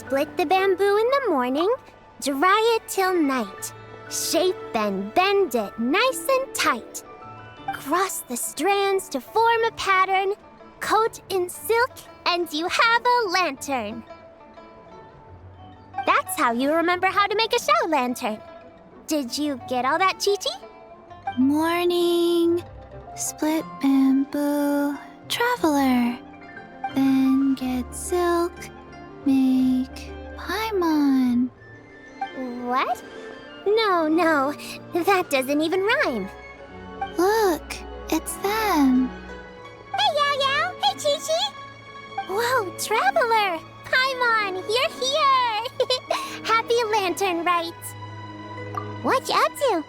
Split the bamboo in the morning, dry it till night. Shape and bend it nice and tight. Cross the strands to form a pattern, coat in silk, and you have a lantern. That's how you remember how to make a shower lantern. Did you get all that, Chi-Chi? Morning, split bamboo, traveler. Then get silk, make paimon. What? No, that doesn't even rhyme. Look, it's them. Hey, Yao! Hey, Chi-Chi! Whoa, Traveler! Paimon, you're here! Happy lantern rites! What you up to?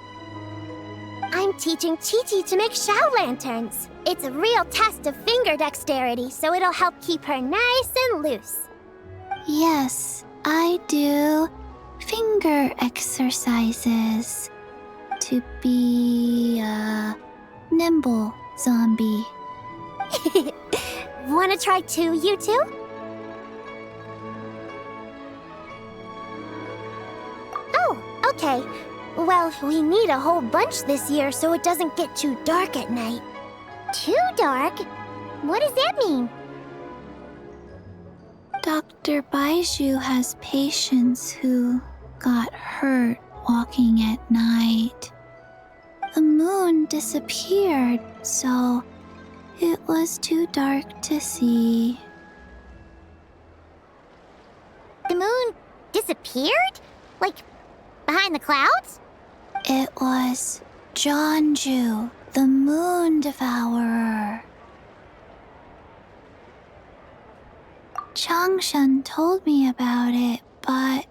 I'm teaching Chi-Chi to make shower lanterns. It's a real test of finger dexterity, so it'll help keep her nice and loose. Yes, I do finger exercises to be a nimble zombie. Wanna try too, you two? Oh, okay. Well, we need a whole bunch this year so it doesn't get too dark at night. Too dark? What does that mean? Dr. Baiju has patients who got hurt walking at night. The moon disappeared, so it was too dark to see. The moon disappeared? Like, behind the clouds? It was Jeonju, the moon devourer. Changshan told me about it, but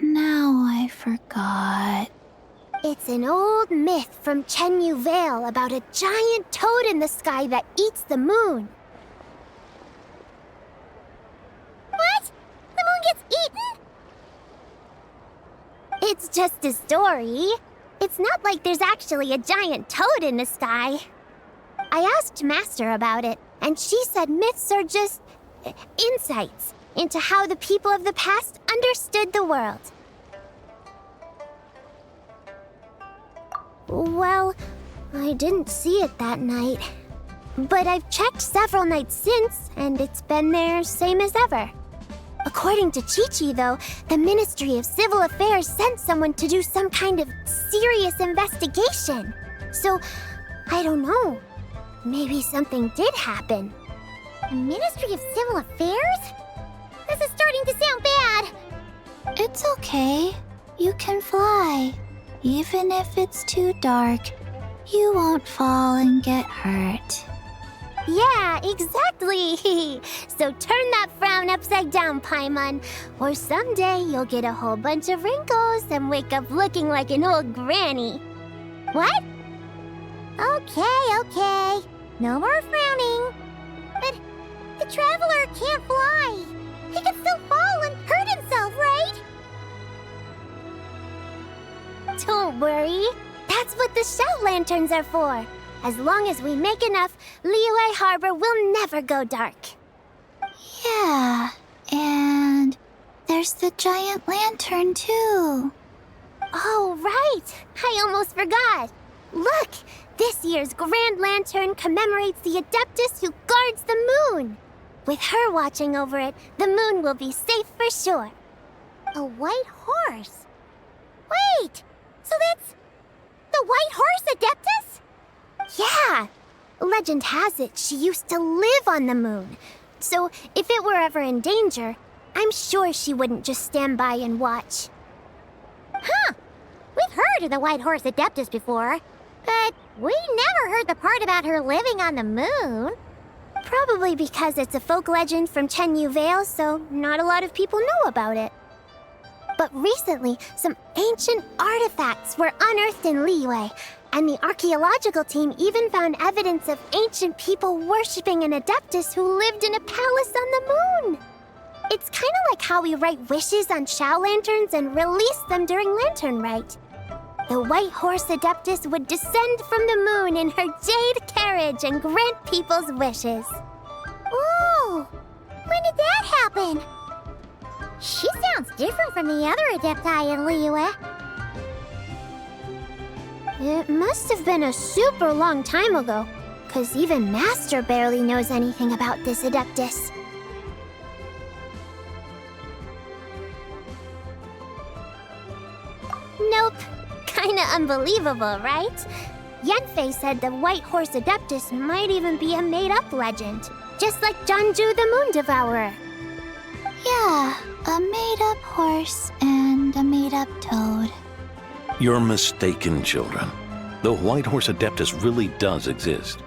now I forgot. It's an old myth from Chenyu Vale about a giant toad in the sky that eats the moon. What? The moon gets eaten? It's just a story. It's not like there's actually a giant toad in the sky. I asked Master about it, and she said myths are just insights into how the people of the past understood the world. Well, I didn't see it that night. But I've checked several nights since, and it's been there same as ever. According to Chi-Chi, though, the Ministry of Civil Affairs sent someone to do some kind of serious investigation. So, I don't know. Maybe something did happen. The Ministry of Civil Affairs? This is starting to sound bad. It's okay. You can fly. Even if it's too dark, you won't fall and get hurt. Yeah, exactly. So turn that frown upside down, Paimon, or someday you'll get a whole bunch of wrinkles and wake up looking like an old granny. What? Okay. No more frowning. But the Traveler can't fly. He can still fall and hurt himself, right? Don't worry. That's what the shout lanterns are for. As long as we make enough, Liyue Harbor will never go dark. Yeah, and there's the giant lantern too. Oh, right! I almost forgot. Look! This year's Grand Lantern commemorates the Adeptus who guards the moon. With her watching over it, the moon will be safe for sure. A white horse? Wait! So that's the White Horse Adeptus? Yeah! Legend has it she used to live on the moon. So if it were ever in danger, I'm sure she wouldn't just stand by and watch. Huh! We've heard of the White Horse Adeptus before, but we never heard the part about her living on the moon. Probably because it's a folk legend from Chenyu Vale, so not a lot of people know about it. But recently, some ancient artifacts were unearthed in Liyue, and the archaeological team even found evidence of ancient people worshipping an Adeptus who lived in a palace on the moon. It's kind of like how we write wishes on shower lanterns and release them during Lantern Rite. The White Horse Adeptus would descend from the moon in her jade carriage and grant people's wishes. Ooh! When did that happen? different from the other Adepti in Liyue. It must have been a super long time ago, 'cause even Master barely knows anything about this Adeptus. Nope. Kinda unbelievable, right? Yanfei said the White Horse Adeptus might even be a made-up legend, just like Janju the Moon Devourer. Yeah, a made-up horse and a made-up toad. You're mistaken, children. The White Horse Adeptus really does exist.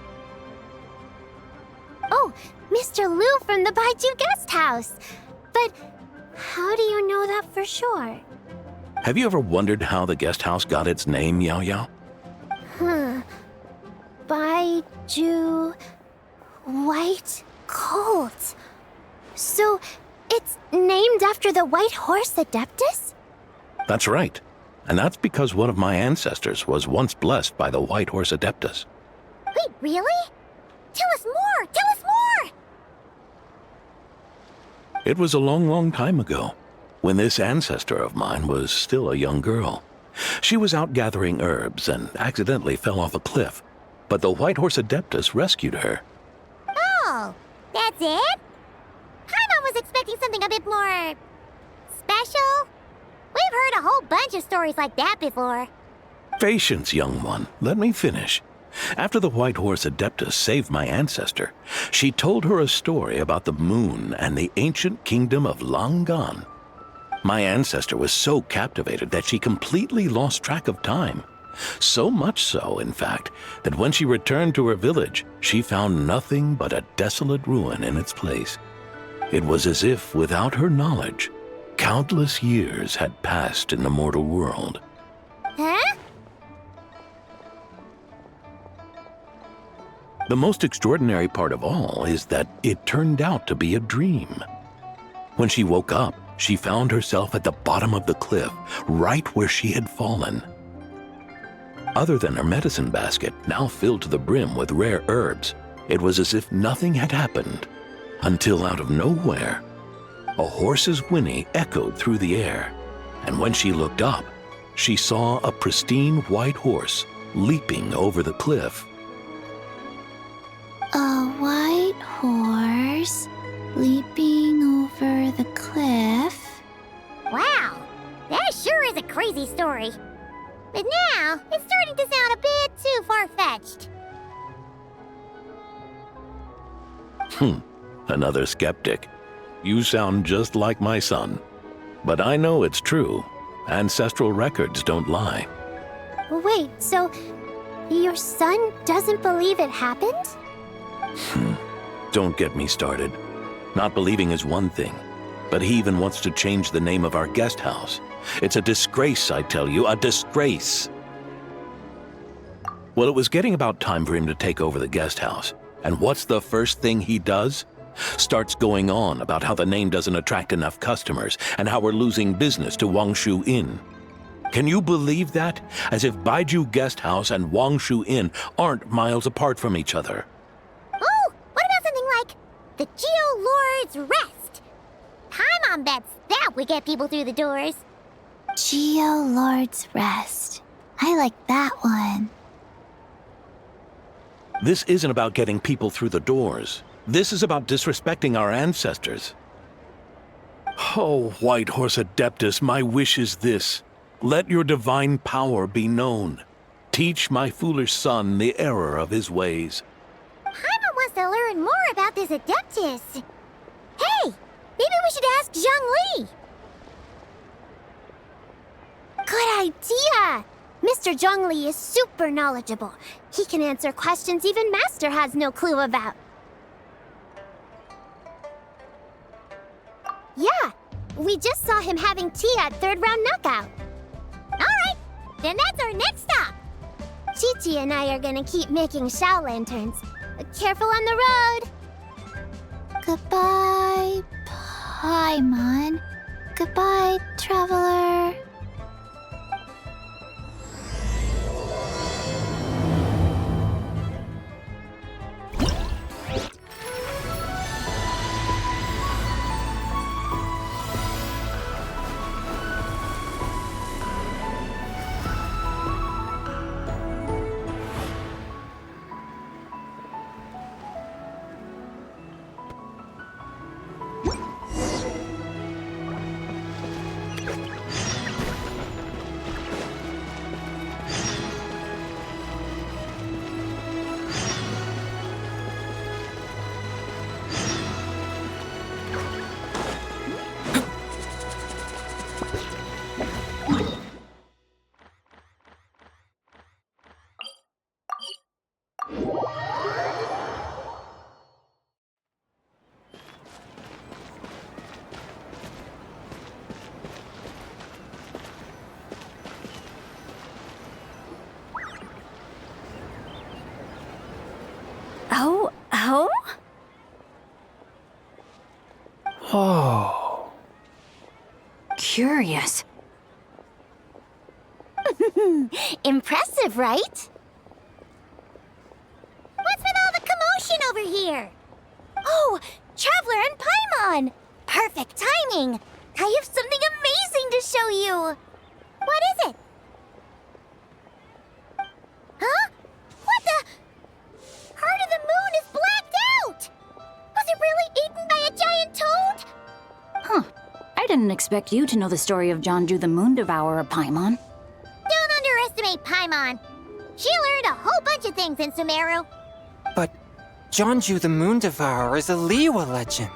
Oh, Mr. Liu from the Baiju Guest House. But how do you know that for sure? Have you ever wondered how the guest house got its name, Yao Yao? Baiju... White Colt. So, it's named after the White Horse Adeptus? That's right. And that's because one of my ancestors was once blessed by the White Horse Adeptus. Wait, really? Tell us more! Tell us more! It was a long, long time ago, when this ancestor of mine was still a young girl. She was out gathering herbs and accidentally fell off a cliff, but the White Horse Adeptus rescued her. Oh, that's it? Paimon was expecting something a bit more... special? We've heard a whole bunch of stories like that before. Patience, young one. Let me finish. After the White Horse Adeptus saved my ancestor, she told her a story about the moon and the ancient kingdom of Langan. My ancestor was so captivated that she completely lost track of time. So much so, in fact, that when she returned to her village, she found nothing but a desolate ruin in its place. It was as if, without her knowledge, countless years had passed in the mortal world. Huh? The most extraordinary part of all is that it turned out to be a dream. When she woke up, she found herself at the bottom of the cliff, right where she had fallen. Other than her medicine basket, now filled to the brim with rare herbs, it was as if nothing had happened, until out of nowhere, a horse's whinny echoed through the air, and when she looked up, she saw a pristine white horse leaping over the cliff. A white horse leaping over the cliff? Wow, that sure is a crazy story. But now, it's starting to sound a bit too far-fetched. Another skeptic. You sound just like my son. But I know it's true. Ancestral records don't lie. Wait, so your son doesn't believe it happened? Don't get me started. Not believing is one thing, but he even wants to change the name of our guest house. It's a disgrace, I tell you, a disgrace. Well, it was getting about time for him to take over the guest house. And what's the first thing he does? Starts going on about how the name doesn't attract enough customers and how we're losing business to Wangshu Inn. Can you believe that? As if Baiju Guest House and Wangshu Inn aren't miles apart from each other. Oh, what about something like the Geo Lord's Rest? Paimon bets that would get people through the doors. Geo Lord's Rest. I like that one. This isn't about getting people through the doors. This is about disrespecting our ancestors. Oh, White Horse Adeptus, my wish is this. Let your divine power be known. Teach my foolish son the error of his ways. Paimon wants to learn more about this Adeptus. Hey, maybe we should ask Zhang Li. Good idea! Mr. Zhang Li is super knowledgeable. He can answer questions even Master has no clue about. Yeah, we just saw him having tea at third round knockout. Alright, then that's our next stop. Chi-Chi and I are gonna keep making Shao lanterns. Careful on the road. Goodbye, Paimon. Goodbye, traveler. curious. Impressive, right? What's with all the commotion over here? Oh, Traveler and Paimon! Perfect timing! I have something amazing to show you! What is it? Huh? What the? Heart of the Moon is blacked out! Was it really eaten by a giant toad? Huh. I didn't expect you to know the story of Jonju the Moon Devourer, Paimon. Don't underestimate Paimon. She learned a whole bunch of things in Sumeru. But Jonju the Moon Devourer is a Liyue legend.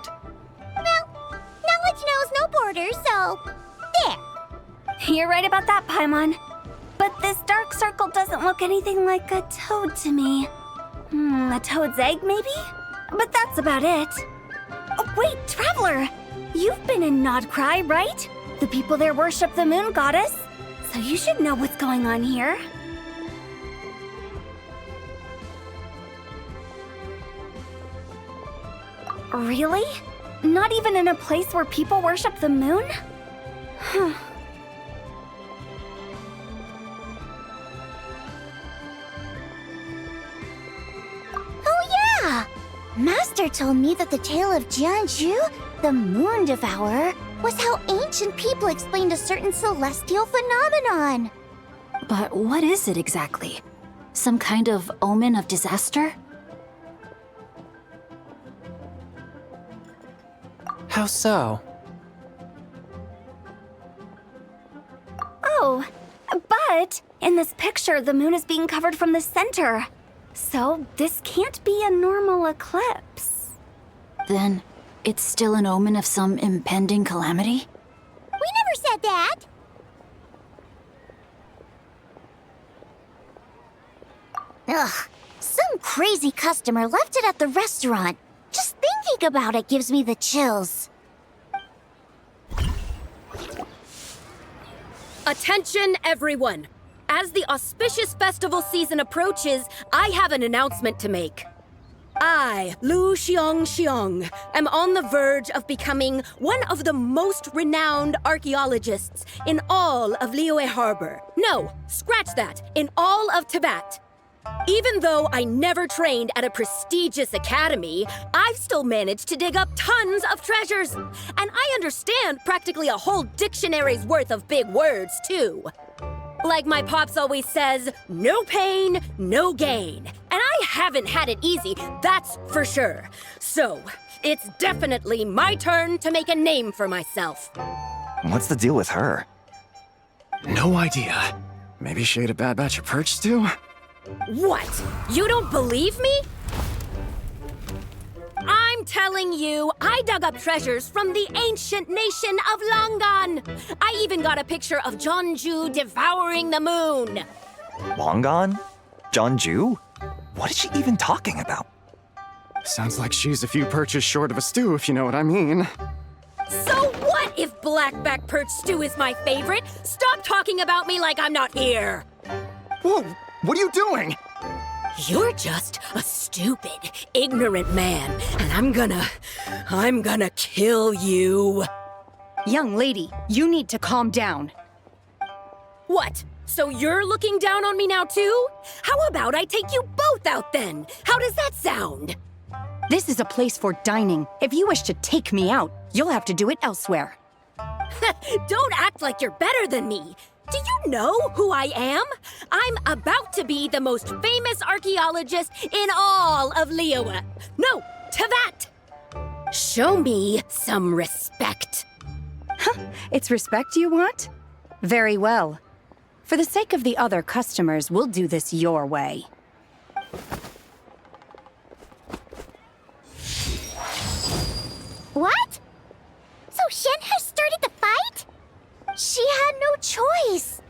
Well, knowledge knows no borders, so there. You're right about that, Paimon. But this dark circle doesn't look anything like a toad to me. A toad's egg, maybe? But that's about it. Oh, wait, Traveler! You've been in Nodcry, right? The people there worship the moon goddess. So you should know what's going on here. Really? Not even in a place where people worship the moon? Huh. Oh yeah! Master told me that the tale of Jianzhu, the Moon Devourer, was how ancient people explained a certain celestial phenomenon. But what is it exactly? Some kind of omen of disaster? How so? Oh, but in this picture, the moon is being covered from the center. So this can't be a normal eclipse. Then it's still an omen of some impending calamity? We never said that! Ugh, some crazy customer left it at the restaurant. Just thinking about it gives me the chills. Attention, everyone! As the auspicious festival season approaches, I have an announcement to make. I, Lu Xiong, am on the verge of becoming one of the most renowned archaeologists in all of Liyue Harbor. No, scratch that, in all of Tibet. Even though I never trained at a prestigious academy, I've still managed to dig up tons of treasures. And I understand practically a whole dictionary's worth of big words, too. Like my pops always says, no pain, no gain. And I haven't had it easy, that's for sure. So, it's definitely my turn to make a name for myself. What's the deal with her? No idea. Maybe she ate a bad batch of perch stew? What? You don't believe me? I'm telling you, I dug up treasures from the ancient nation of Longan. I even got a picture of Jonju devouring the moon. Longan? Jonju? What is she even talking about? Sounds like she's a few perches short of a stew, if you know what I mean. So what if blackback perch stew is my favorite? Stop talking about me like I'm not here. Whoa, what are you doing? You're just a stupid, ignorant man, and I'm gonna kill you. Young lady, you need to calm down. What? So you're looking down on me now too? How about I take you both out then? How does that sound? This is a place for dining. If you wish to take me out, you'll have to do it elsewhere. Don't act like you're better than me. Do you know who I am? I'm about to be the most famous archaeologist in all of Liyue. No, Tibet! Show me some respect. It's respect you want? Very well. For the sake of the other customers, we'll do this your way. What? So Shen has started the fight? She had no choice.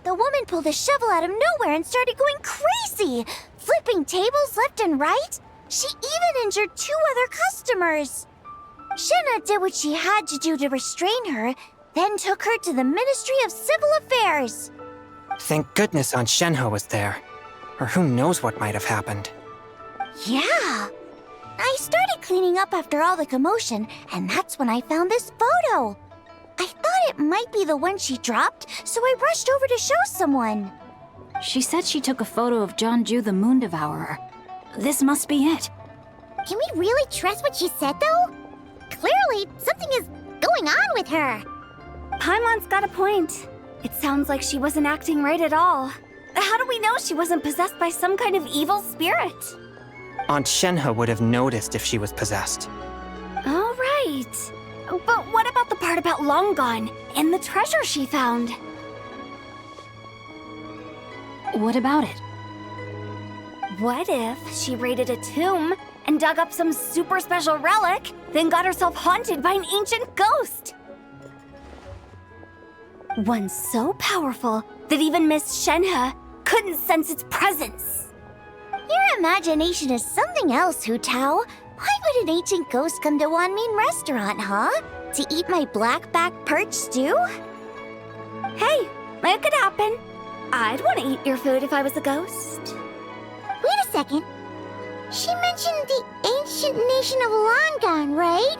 The woman pulled a shovel out of nowhere and started going crazy, flipping tables left and right. She even injured 2 other customers. Shenna did what she had to do to restrain her, then took her to the Ministry of Civil Affairs. Thank goodness Aunt Shenhe was there. Or who knows what might have happened. Yeah. I started cleaning up after all the commotion, and that's when I found this photo. I thought it might be the one she dropped, so I rushed over to show someone. She said she took a photo of Jeonju the Moon Devourer. This must be it. Can we really trust what she said, though? Clearly, something is going on with her. Paimon's got a point. It sounds like she wasn't acting right at all. How do we know she wasn't possessed by some kind of evil spirit? Aunt Shenhe would have noticed if she was possessed. All right. But what about the part about Long Gone and the treasure she found? What about it? What if she raided a tomb and dug up some super special relic, then got herself haunted by an ancient ghost? One so powerful that even Miss Shenhe couldn't sense its presence. Your imagination is something else, Hu Tao. Why would an ancient ghost come to Wanmin restaurant, huh? To eat my blackback perch stew? Hey, it could happen. I'd want to eat your food if I was a ghost. Wait a second. She mentioned the ancient nation of Longon, right?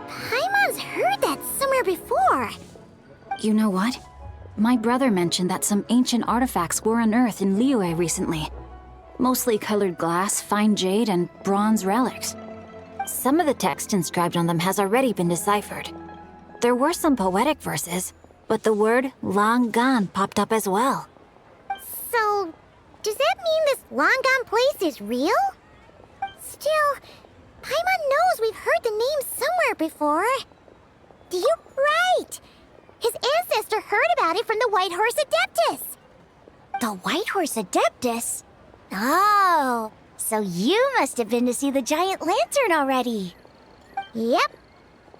Paimon's heard that somewhere before. You know what? My brother mentioned that some ancient artifacts were unearthed in Liyue recently. Mostly colored glass, fine jade, and bronze relics. Some of the text inscribed on them has already been deciphered. There were some poetic verses, but the word long gone popped up as well. So, does that mean this Longon place is real? Still, Paimon knows we've heard the name somewhere before. You're right. His ancestor heard about it from the White Horse Adeptus. The White Horse Adeptus? Oh, so you must have been to see the giant lantern already. Yep.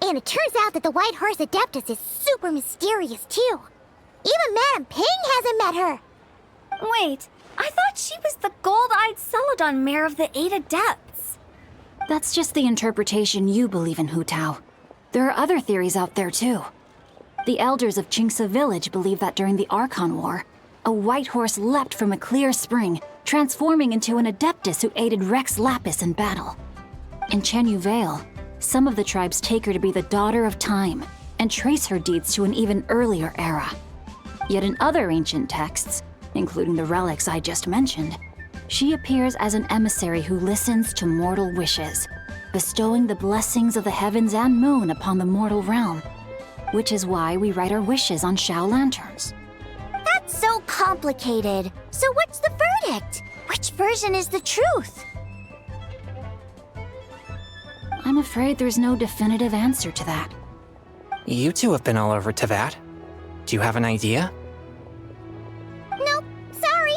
And it turns out that the White Horse Adeptus is super mysterious, too. Even Madame Ping hasn't met her. Wait, I thought she was the gold-eyed Celadon mare of the 8 Adepts. That's just the interpretation you believe in, Hu Tao. There are other theories out there, too. The elders of Qingce Village believe that during the Archon War, a white horse leapt from a clear spring, transforming into an Adeptus who aided Rex Lapis in battle. In Chenyu Vale, some of the tribes take her to be the daughter of time and trace her deeds to an even earlier era. Yet in other ancient texts, including the relics I just mentioned, she appears as an emissary who listens to mortal wishes, bestowing the blessings of the heavens and moon upon the mortal realm, which is why we write our wishes on Shao lanterns. That's so complicated. So what's the verdict? Which version is the truth? I'm afraid there's no definitive answer to that. You two have been all over Tevat. Do you have an idea? Nope, sorry.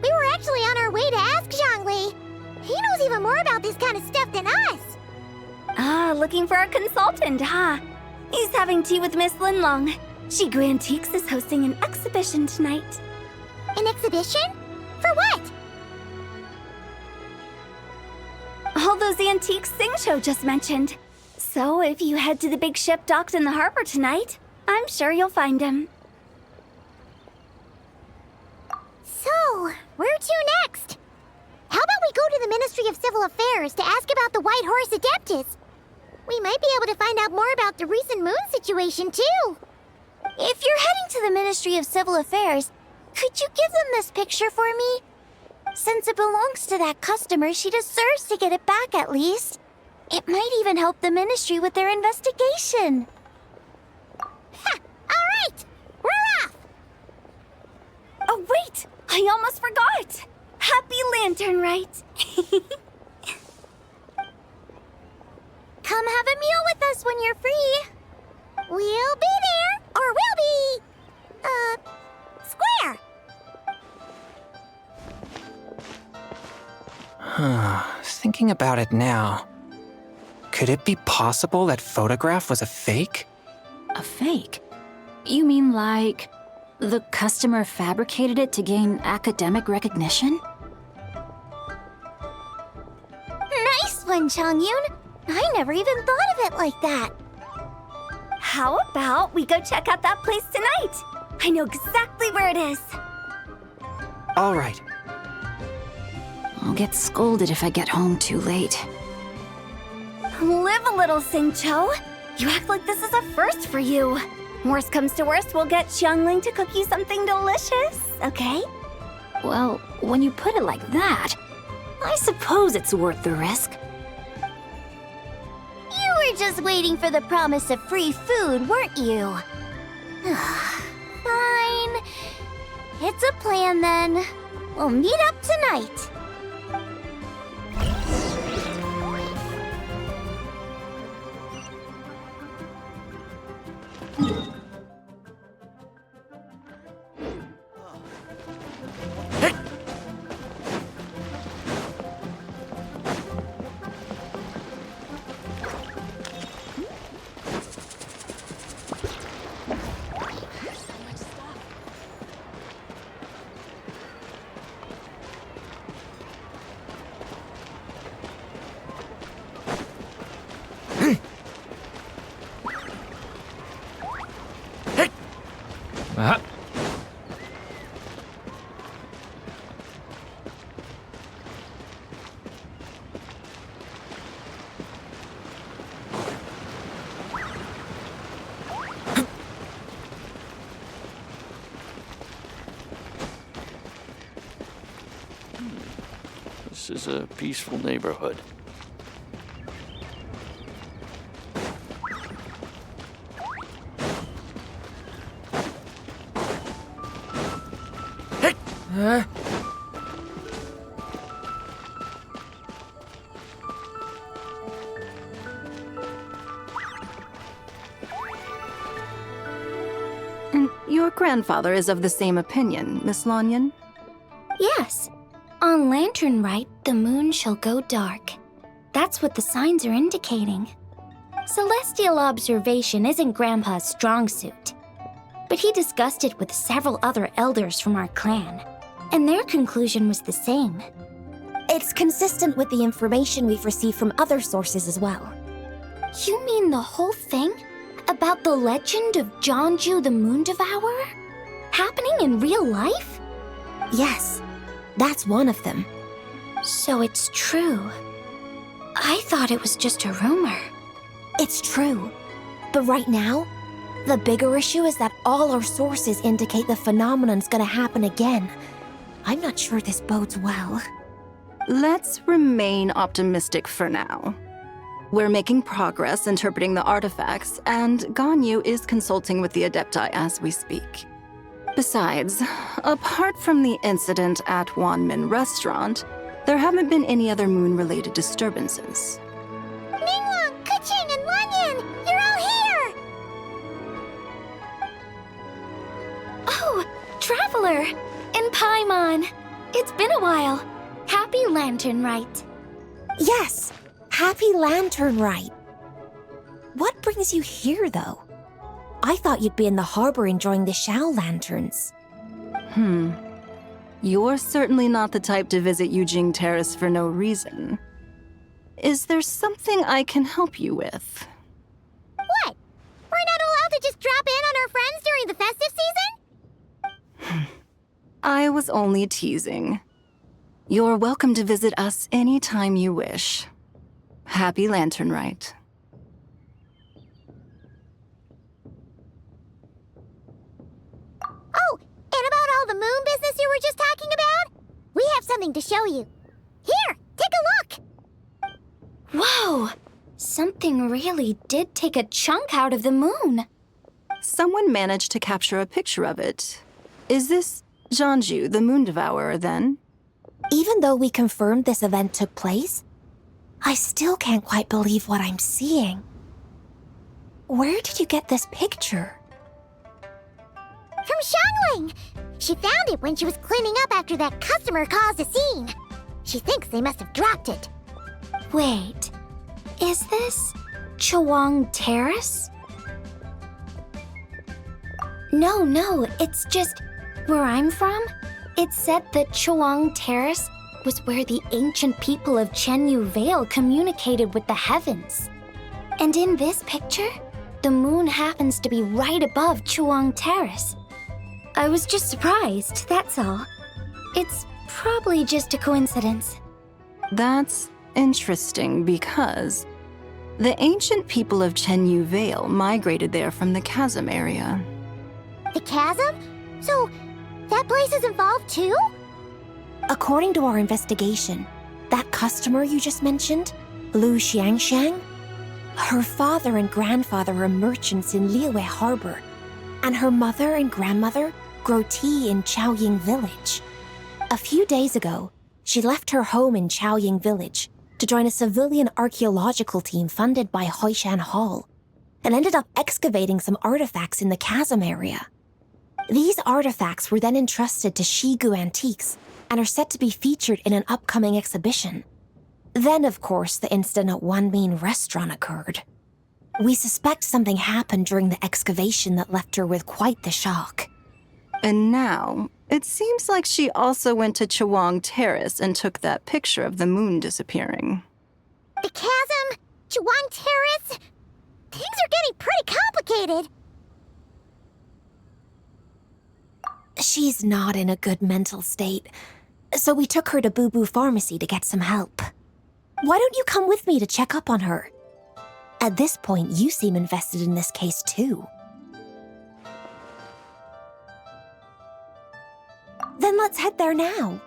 We were actually on our way to ask Zhongli. He knows even more about this kind of stuff than us. Ah, looking for a consultant, huh? He's having tea with Miss Linlong. Shigu Antiques is hosting an exhibition tonight. An exhibition? For what? All those antiques Sing Show just mentioned. So if you head to the big ship docked in the harbor tonight, I'm sure you'll find him. So, where to next? How about we go to the Ministry of Civil Affairs to ask about the White Horse Adeptus? We might be able to find out more about the recent moon situation, too. If you're heading to the Ministry of Civil Affairs, could you give them this picture for me? Since it belongs to that customer, she deserves to get it back at least. It might even help the ministry with their investigation. Ha! All right! We're off! Oh, wait! I almost forgot! Happy Lantern Rite! Come have a meal with us when you're free. We'll be there, or we'll be... square. Thinking about it now, could it be possible that photograph was a fake? A fake? You mean like the customer fabricated it to gain academic recognition? Nice one, Changyun. I never even thought of it like that. How about we go check out that place tonight? I know exactly where it is. All right. I'll get scolded if I get home too late. Live a little, Sing Cho. You act like this is a first for you. Worst comes to worst, we'll get Xiangling to cook you something delicious, okay? Well, when you put it like that, I suppose it's worth the risk. You were just waiting for the promise of free food, weren't you? Fine. It's a plan then. We'll meet up tonight. This is a peaceful neighborhood. Your grandfather is of the same opinion, Miss Lanyan? Yes. On Lantern Rite, the moon shall go dark. That's what the signs are indicating. Celestial observation isn't Grandpa's strong suit. But he discussed it with several other elders from our clan, and their conclusion was the same. It's consistent with the information we've received from other sources as well. You mean the whole thing? About the legend of Jianju the Moon Devourer? Happening in real life? Yes, that's one of them. So it's true. I thought it was just a rumor. It's true. But right now, the bigger issue is that all our sources indicate the phenomenon's gonna happen again. I'm not sure this bodes well. Let's remain optimistic for now. We're making progress interpreting the artifacts, and Ganyu is consulting with the Adepti as we speak. Besides, apart from the incident at Wanmin Restaurant, there haven't been any other moon-related disturbances. Ningguang, Keqing, and Lanyan! You're all here! Oh, Traveler! And Paimon! It's been a while. Happy Lantern Rite. Yes! Happy Lantern Rite. What brings you here, though? I thought you'd be in the harbor enjoying the Shao lanterns. You're certainly not the type to visit Yujing Terrace for no reason. Is there something I can help you with? What? We're not allowed to just drop in on our friends during the festive season? I was only teasing. You're welcome to visit us anytime you wish. Happy Lantern Rite. Oh, and about all the moon business you were just talking about? We have something to show you. Here, take a look! Whoa! Something really did take a chunk out of the moon. Someone managed to capture a picture of it. Is this Jianju, the Moon Devourer, then? Even though we confirmed this event took place, I still can't quite believe what I'm seeing. Where did you get this picture? From Xiangling! She found it when she was cleaning up after that customer caused a scene. She thinks they must have dropped it. Wait, is this Chuang Terrace? No, it's just where I'm from. It said that Chuang Terrace was where the ancient people of Chenyu Vale communicated with the heavens. And in this picture, the moon happens to be right above Chuang Terrace. I was just surprised, that's all. It's probably just a coincidence. That's interesting because The ancient people of Chenyu Vale migrated there from the chasm area. The chasm? So, that place is involved too? According to our investigation, that customer you just mentioned, Lu Xiangxiang, her father and grandfather are merchants in Liyue Harbor, and her mother and grandmother grow tea in Chaoying Village. A few days ago, she left her home in Chaoying Village to join a civilian archaeological team funded by Hoishan Hall, and ended up excavating some artifacts in the chasm area. These artifacts were then entrusted to Shigu Antiques and are set to be featured in an upcoming exhibition. Then, of course, the incident at Wanmin Restaurant occurred. We suspect something happened during the excavation that left her with quite the shock. And now, it seems like she also went to Chawang Terrace and took that picture of the moon disappearing. The chasm? Chawang Terrace? Things are getting pretty complicated. She's not in a good mental state, so we took her to Boo Boo Pharmacy to get some help. Why don't you come with me to check up on her? At this point, you seem invested in this case too. Then let's head there now.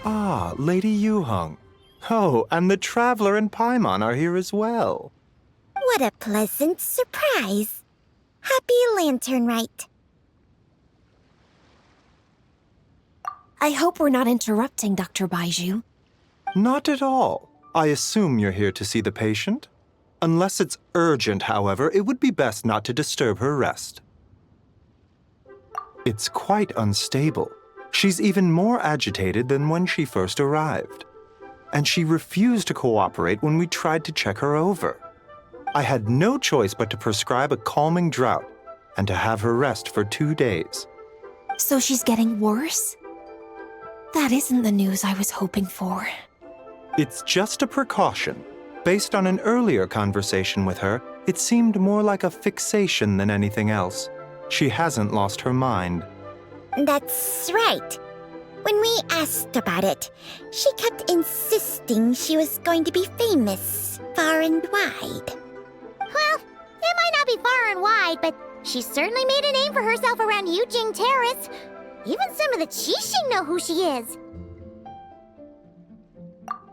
Ah, Lady Yuheng. Oh, and the Traveler and Paimon are here as well. What a pleasant surprise. Happy Lantern Rite. I hope we're not interrupting, Dr. Baiju. Not at all. I assume you're here to see the patient? Unless it's urgent, however, it would be best not to disturb her rest. It's quite unstable. She's even more agitated than when she first arrived. And she refused to cooperate when we tried to check her over. I had no choice but to prescribe a calming draught and to have her rest for 2 days. So she's getting worse? That isn't the news I was hoping for. It's just a precaution. Based on an earlier conversation with her, it seemed more like a fixation than anything else. She hasn't lost her mind. That's right. When we asked about it, she kept insisting she was going to be famous far and wide. Well, it might not be far and wide, but she certainly made a name for herself around Yujing Terrace. Even some of the Qixing know who she is.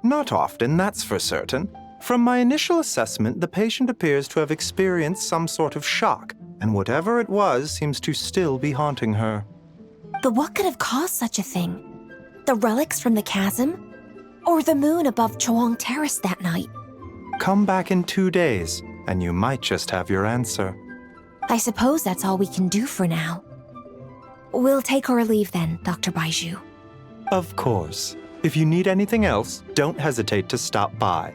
Not often, that's for certain. From my initial assessment, the patient appears to have experienced some sort of shock, and whatever it was seems to still be haunting her. But what could have caused such a thing? The relics from the chasm? Or the moon above Chawang Terrace that night? Come back in 2 days, and you might just have your answer. I suppose that's all we can do for now. We'll take our leave then, Dr. Baiju. Of course. If you need anything else, don't hesitate to stop by.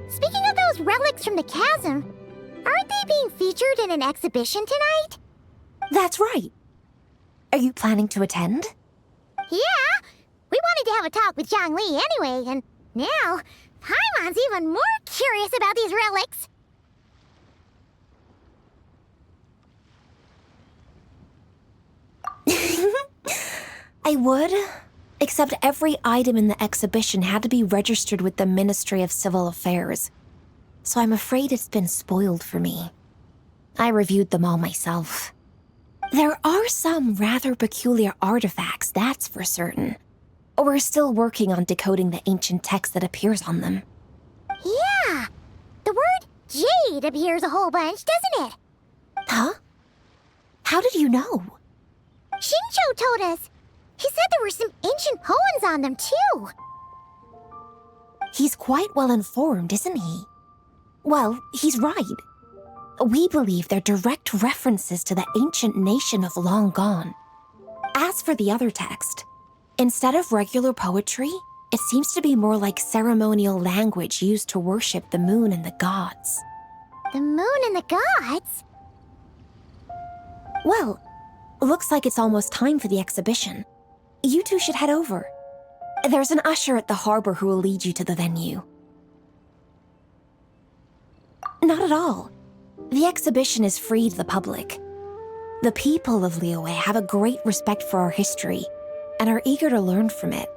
Speaking of those relics from the chasm, aren't they being featured in an exhibition tonight? That's right. Are you planning to attend? Yeah! We wanted to have a talk with Zhang Li anyway, and now Paimon's even more curious about these relics. I would, except every item in the exhibition had to be registered with the Ministry of Civil Affairs, so I'm afraid it's been spoiled for me. I reviewed them all myself. There are some rather peculiar artifacts, that's for certain. We're still working on decoding the ancient text that appears on them. Yeah! The word jade appears a whole bunch, doesn't it? Huh? How did you know? Shincho told us. He said there were some ancient poems on them, too. He's quite well informed, isn't he? Well, he's right. We believe they're direct references to the ancient nation of long gone. As for the other text, instead of regular poetry, it seems to be more like ceremonial language used to worship the moon and the gods. The moon and the gods? Well, looks like it's almost time for the exhibition. You two should head over. There's an usher at the harbor who will lead you to the venue. Not at all. The exhibition is free to the public. The people of Liyue have a great respect for our history and are eager to learn from it.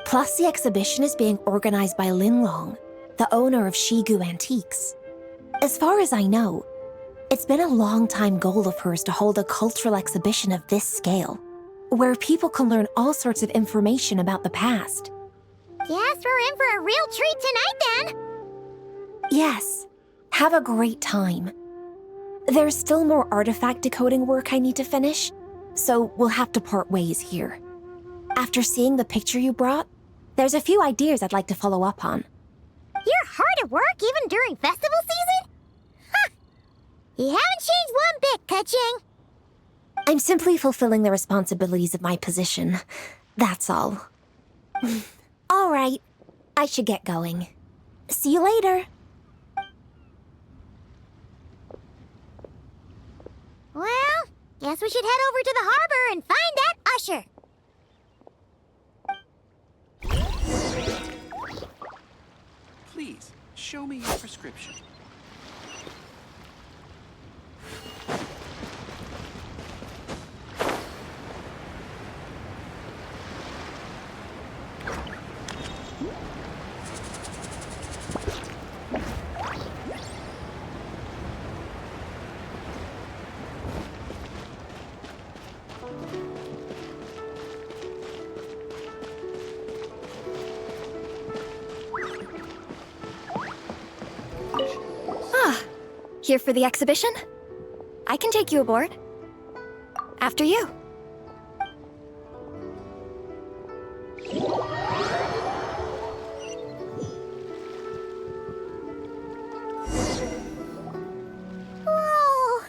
Plus, the exhibition is being organized by Linlong, the owner of Shigu Antiques. As far as I know, it's been a long-time goal of hers to hold a cultural exhibition of this scale, where people can learn all sorts of information about the past. Guess we're in for a real treat tonight, then. Yes, have a great time. There's still more artifact decoding work I need to finish, so we'll have to part ways here. After seeing the picture you brought, there's a few ideas I'd like to follow up on. You're hard at work even during festival season? Huh. You haven't changed one bit, Ka-Ching. I'm simply fulfilling the responsibilities of my position. That's all. All right, I should get going. See you later. Well, guess we should head over to the harbor and find that usher. Please, show me your prescription. Here for the exhibition? I can take you aboard. After you. Whoa!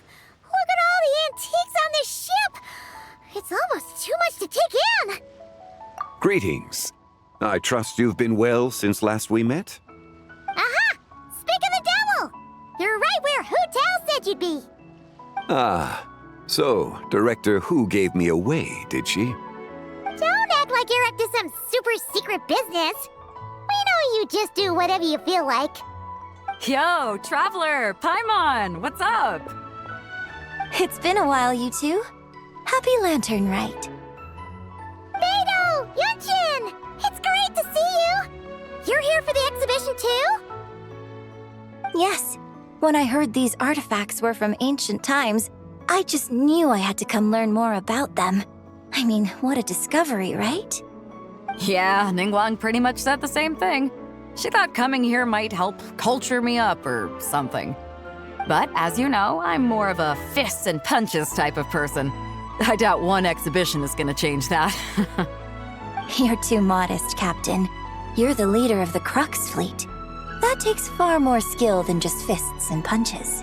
Look at all the antiques on this ship! It's almost too much to take in! Greetings. I trust you've been well since last we met? Aha! Speak of the devil! You're right where Hu Tao said you'd be! Ah, so Director Hu gave me away, did she? Don't act like you're up to some super secret business! We know you just do whatever you feel like. Yo, Traveler! Paimon! What's up? It's been a while, you two. Happy Lantern Rite. Beidou! Yunchin! It's great to see you! You're here for the exhibition too? Yes. When I heard these artifacts were from ancient times, I just knew I had to come learn more about them. I mean, what a discovery, right? Yeah, Ningguang pretty much said the same thing. She thought coming here might help culture me up or something. But as you know, I'm more of a fists and punches type of person. I doubt one exhibition is gonna change that. You're too modest, Captain. You're the leader of the Crux fleet. That takes far more skill than just fists and punches.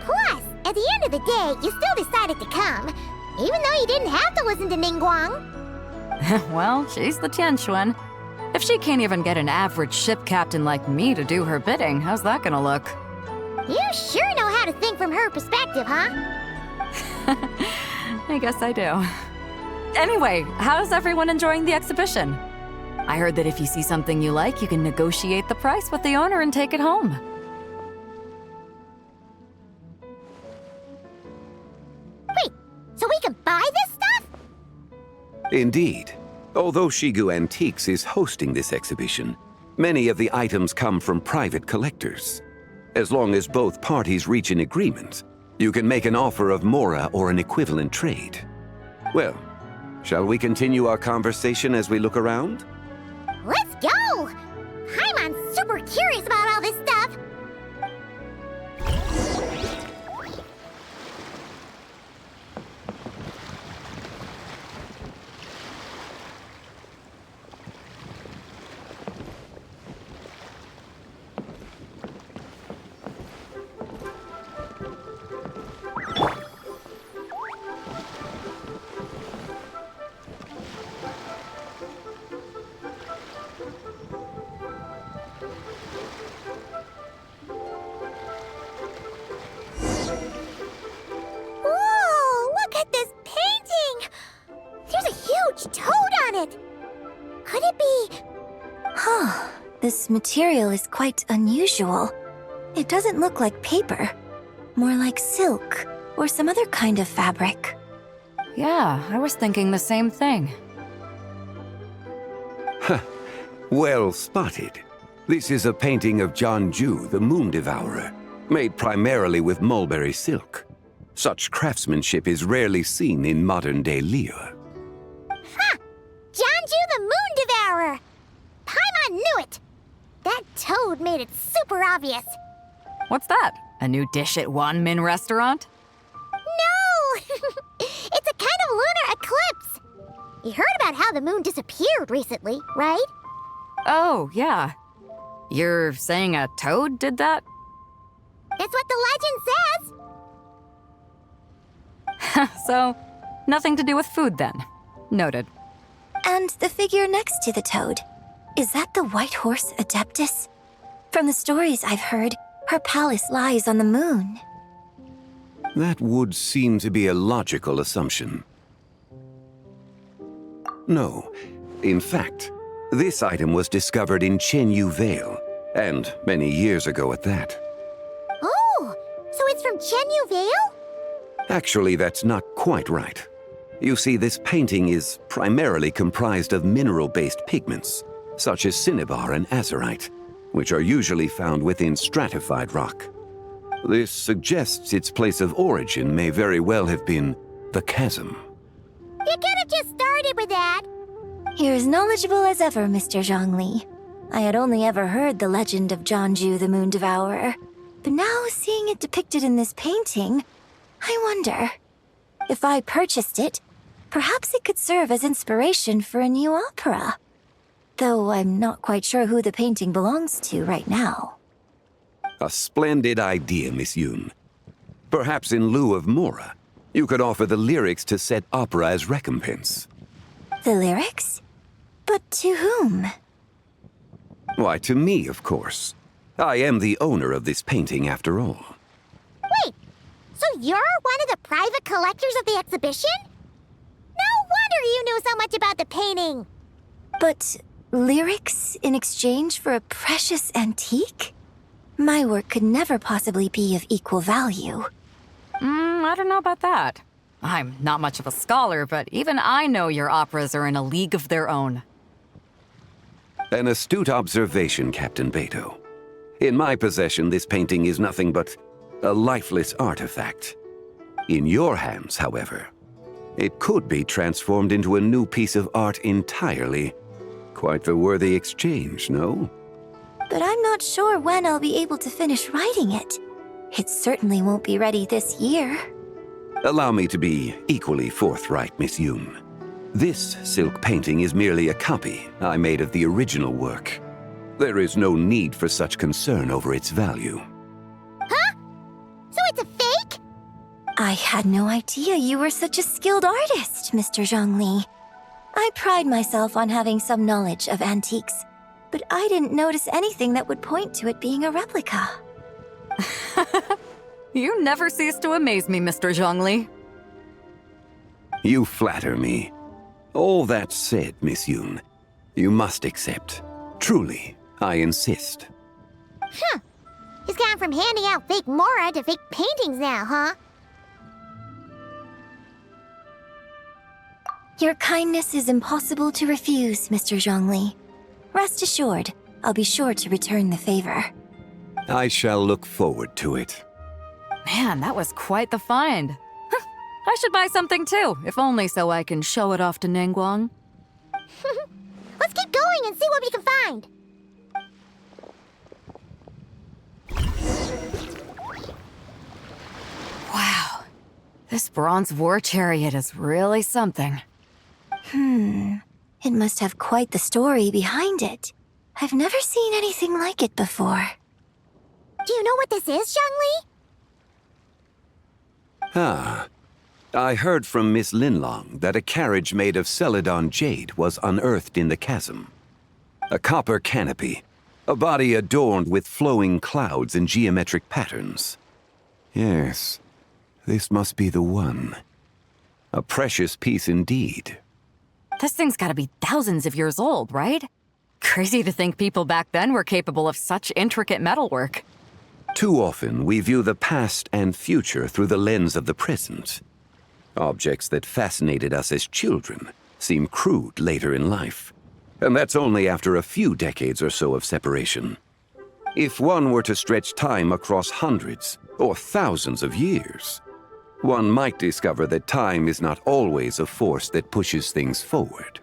Plus, at the end of the day, you still decided to come, even though you didn't have to listen to Ningguang. Well, she's the Tianquan. If she can't even get an average ship captain like me to do her bidding, how's that gonna look? You sure know how to think from her perspective, huh? I guess I do. Anyway, how's everyone enjoying the exhibition? I heard that if you see something you like, you can negotiate the price with the owner and take it home. Wait, so we can buy this stuff? Indeed. Although Shigu Antiques is hosting this exhibition, many of the items come from private collectors. As long as both parties reach an agreement, you can make an offer of mora or an equivalent trade. Well, shall we continue our conversation as we look around? Let's go! Paimon's super curious about all this stuff. Maybe... Huh. This material is quite unusual. It doesn't look like paper. More like silk, or some other kind of fabric. Yeah, I was thinking the same thing. Well spotted. This is a painting of Jeonju, the Moon Devourer, made primarily with mulberry silk. Such craftsmanship is rarely seen in modern-day Liyue. Ha! Jeonju the Moon Devourer! Paimon knew it! That toad made it super obvious. What's that? A new dish at Wanmin restaurant? No! It's a kind of lunar eclipse. You heard about how the moon disappeared recently, right? Oh, yeah. You're saying a toad did that? That's what the legend says. So, nothing to do with food then. Noted. And the figure next to the toad. Is that the White Horse Adeptus? From the stories I've heard, her palace lies on the moon. That would seem to be a logical assumption. No. In fact, this item was discovered in Chenyu Vale, and many years ago at that. Oh, so it's from Chenyu Vale? Actually, that's not quite right. You see, this painting is primarily comprised of mineral-based pigments, such as cinnabar and azurite, which are usually found within stratified rock. This suggests its place of origin may very well have been the chasm. You could have just started with that. You're as knowledgeable as ever, Mr. Zhongli. I had only ever heard the legend of Jeonju the Moon Devourer, but now seeing it depicted in this painting, I wonder, if I purchased it, perhaps it could serve as inspiration for a new opera. Though I'm not quite sure who the painting belongs to right now. A splendid idea, Miss Yoon. Perhaps in lieu of Mora, you could offer the lyrics to said opera as recompense. The lyrics? But to whom? Why, to me, of course. I am the owner of this painting, after all. Wait, so you're one of the private collectors of the exhibition? No wonder you knew so much about the painting. But lyrics in exchange for a precious antique? My work could never possibly be of equal value. I don't know about that. I'm not much of a scholar, but even I know your operas are in a league of their own. An astute observation, Captain Beto. In my possession, this painting is nothing but a lifeless artifact. In your hands, however, it could be transformed into a new piece of art entirely. Quite the worthy exchange, no? But I'm not sure when I'll be able to finish writing it. It certainly won't be ready this year. Allow me to be equally forthright, Miss Yoon. This silk painting is merely a copy I made of the original work. There is no need for such concern over its value. Huh? So it's a fake? I had no idea you were such a skilled artist, Mr. Zhongli. I pride myself on having some knowledge of antiques, but I didn't notice anything that would point to it being a replica. You never cease to amaze me, Mr. Zhongli. You flatter me. All that said, Miss Yoon, you must accept. Truly, I insist. Huh. He's gone from handing out fake Mora to fake paintings now, huh? Your kindness is impossible to refuse, Mr. Zhongli. Rest assured, I'll be sure to return the favor. I shall look forward to it. Man, that was quite the find. I should buy something too, if only so I can show it off to Ningguang. Let's keep going and see what we can find. Wow, this bronze war chariot is really something. It must have quite the story behind it. I've never seen anything like it before. Do you know what this is, Zhongli? Ah. I heard from Miss Linlong that a carriage made of Celadon jade was unearthed in the chasm. A copper canopy, a body adorned with flowing clouds and geometric patterns. Yes, this must be the one. A precious piece indeed. This thing's gotta be thousands of years old, right? Crazy to think people back then were capable of such intricate metalwork. Too often, we view the past and future through the lens of the present. Objects that fascinated us as children seem crude later in life. And that's only after a few decades or so of separation. If one were to stretch time across hundreds or thousands of years, one might discover that time is not always a force that pushes things forward.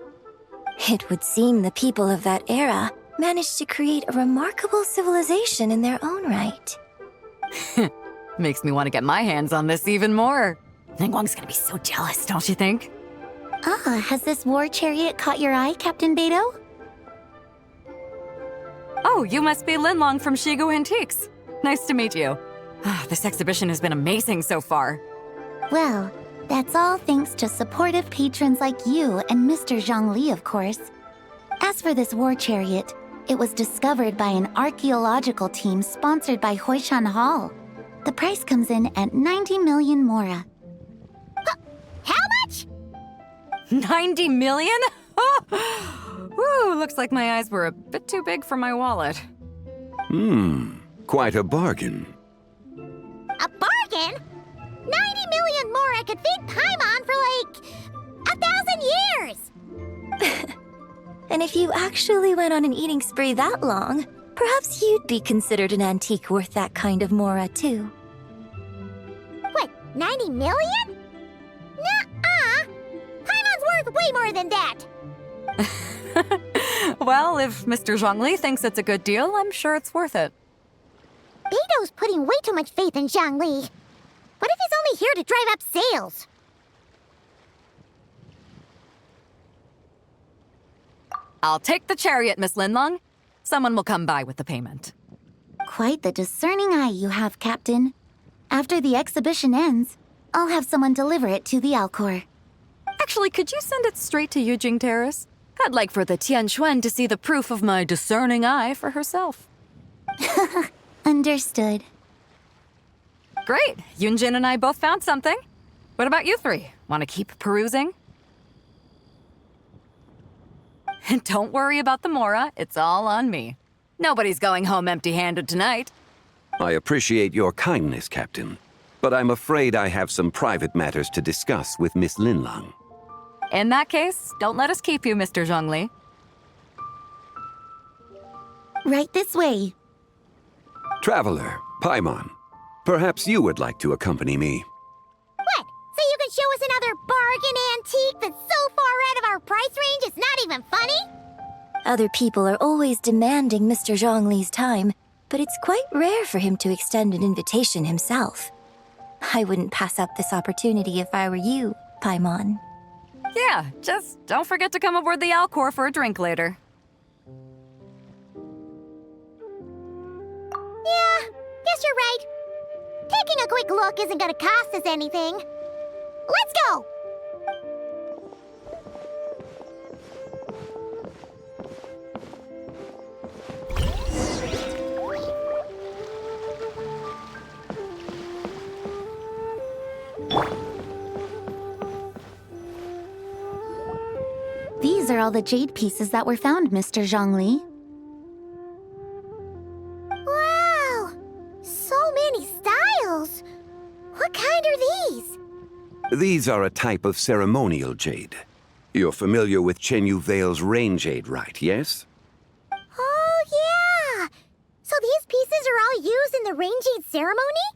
It would seem the people of that era managed to create a remarkable civilization in their own right. Makes me want to get my hands on this even more. Ningguang's gonna be so jealous, don't you think? Ah, has this war chariot caught your eye, Captain Beto? Oh, you must be Linlong from Shigu Antiques. Nice to meet you. This exhibition has been amazing so far. Well, that's all thanks to supportive patrons like you and Mr. Zhongli, of course. As for this war chariot, it was discovered by an archaeological team sponsored by Huishan Hall. The price comes in at 90 million mora. How much? 90 million? Woo, looks like my eyes were a bit too big for my wallet. Quite a bargain. A bargain? 90 million mora could feed Paimon for like 1,000 years! And if you actually went on an eating spree that long, perhaps you'd be considered an antique worth that kind of mora, too. What, 90 million? Nuh-uh! Paimon's worth way more than that! Well, if Mr. Zhongli thinks it's a good deal, I'm sure it's worth it. Beto's putting way too much faith in Zhongli. What if he's only here to drive up sales? I'll take the chariot, Miss Linlong. Someone will come by with the payment. Quite the discerning eye you have, Captain. After the exhibition ends, I'll have someone deliver it to the Alcor. Actually, could you send it straight to Yujing Terrace? I'd like for the Tianquan to see the proof of my discerning eye for herself. Understood. Great. Yunjin and I both found something. What about you three? Want to keep perusing? And don't worry about the mora. It's all on me. Nobody's going home empty-handed tonight. I appreciate your kindness, Captain, but I'm afraid I have some private matters to discuss with Miss Linlang. In that case, don't let us keep you, Mr. Zhongli. Right this way. Traveler, Paimon, perhaps you would like to accompany me. What? So you can show us another bargain antique that's so far out of our price range it's not even funny? Other people are always demanding Mr. Zhongli's time, but it's quite rare for him to extend an invitation himself. I wouldn't pass up this opportunity if I were you, Paimon. Yeah, just don't forget to come aboard the Alcor for a drink later. Yeah, guess you're right. Taking a quick look isn't gonna cost us anything. Let's go! These are all the jade pieces that were found, Mr. Zhongli. Wow! So many styles! What kind are these? These are a type of ceremonial jade. You're familiar with Chenyu Vale's rain jade, right, yes? Oh, yeah! So these pieces are all used in the rain jade ceremony?